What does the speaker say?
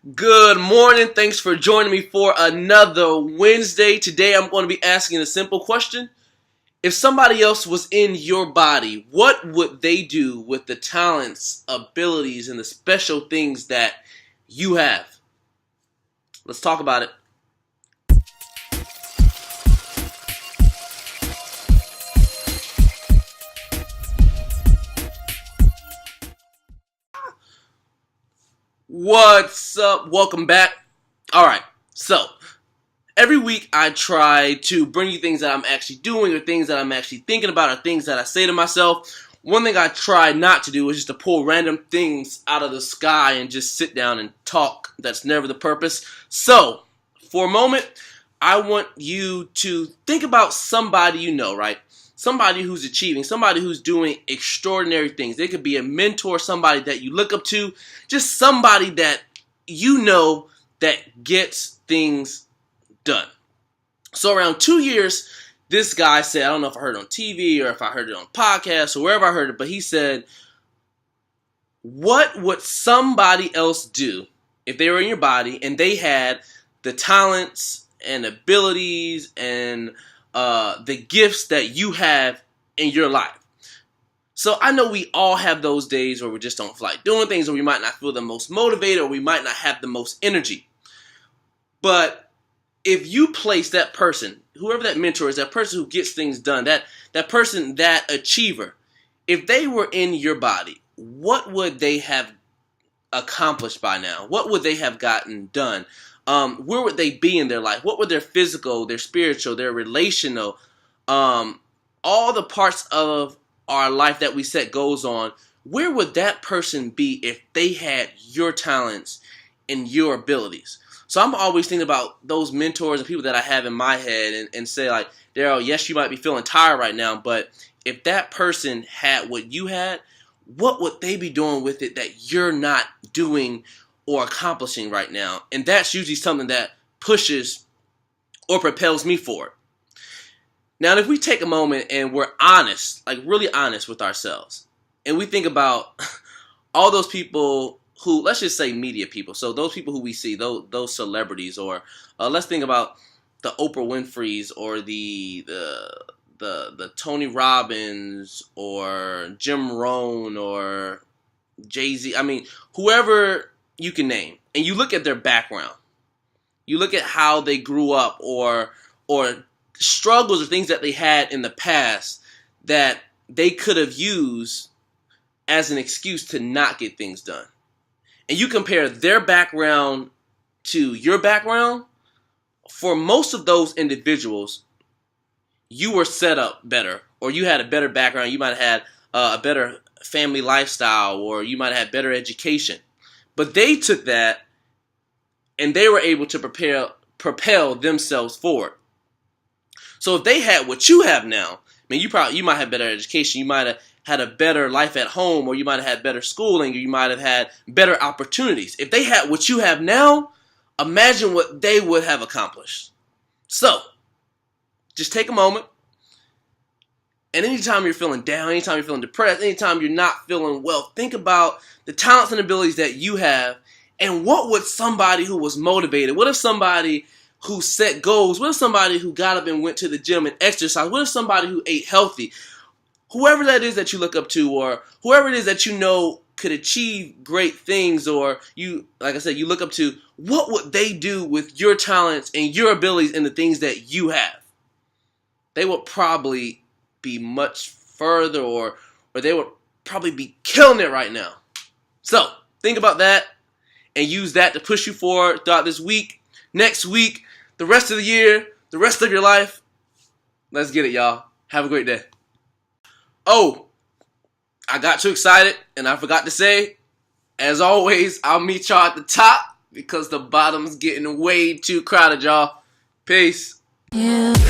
Good morning. Thanks for joining me for another Wednesday. Today I'm going to be asking a simple question. If somebody else was in your body, what would they do with the talents, abilities, and the special things that you have? Let's talk about it. What's up? Welcome back. Alright, so every week I try to bring you things that I'm actually doing or things that I'm actually thinking about or things that I say to myself. One thing I try not to do is just to pull random things out of the sky and just sit down and talk. That's never the purpose. So, for a moment, I want you to think about somebody you know, right? Somebody who's achieving, somebody who's doing extraordinary things. They could be a mentor, somebody that you look up to, just somebody that you know that gets things done. So around 2 years, this guy said, I don't know if I heard it on TV or if I heard it on podcasts or wherever I heard it, but he said, what would somebody else do if they were in your body and they had the talents and abilities and the gifts that you have in your life? So I know we all have those days where we just don't feel like doing things, or we might not feel the most motivated, or we might not have the most energy. But if you place that person, whoever that mentor is, that person who gets things done, that person, that achiever, if they were in your body, what would they have accomplished by now? What would they have gotten done? Where would they be in their life? What would their physical, their spiritual, their relational, all the parts of our life that we set goals on, where would that person be if they had your talents and your abilities? So I'm always thinking about those mentors and people that I have in my head and say like, Daryl, yes, you might be feeling tired right now, but if that person had what you had, what would they be doing with it that you're not doing or accomplishing right now? And that's usually something that pushes or propels me forward. Now, if we take a moment and we're honest, like really honest with ourselves, and we think about all those people who, let's just say media people, so those people who we see, those celebrities, or let's think about the Oprah Winfreys or the Tony Robbins or Jim Rohn or Jay-Z, I mean, whoever you can name, and you look at their background, you look at how they grew up or struggles or things that they had in the past that they could have used as an excuse to not get things done. And you compare their background to your background, for most of those individuals, you were set up better, or you had a better background. You might have had a better family lifestyle, or you might have had better education. But they took that and they were able to propel themselves forward. So if they had what you have now, I mean, you might have better education, you might have had a better life at home, or you might have had better schooling, or you might have had better opportunities. If they had what you have now, imagine what they would have accomplished. So, just take a moment, and anytime you're feeling down, anytime you're feeling depressed, anytime you're not feeling well, think about the talents and abilities that you have, and what would somebody who was motivated, what if somebody who set goals, what if somebody who got up and went to the gym and exercised, what if somebody who ate healthy, whoever that is that you look up to, or whoever it is that you know could achieve great things, or you, like I said, you look up to, what would they do with your talents and your abilities and the things that you have? They would probably be much further, or they would probably be killing it right now. So, think about that and use that to push you forward throughout this week, next week, the rest of the year, the rest of your life. Let's get it, y'all. Have a great day. Oh, I got too excited and I forgot to say, as always, I'll meet y'all at the top because the bottom's getting way too crowded, y'all. Peace. Yeah.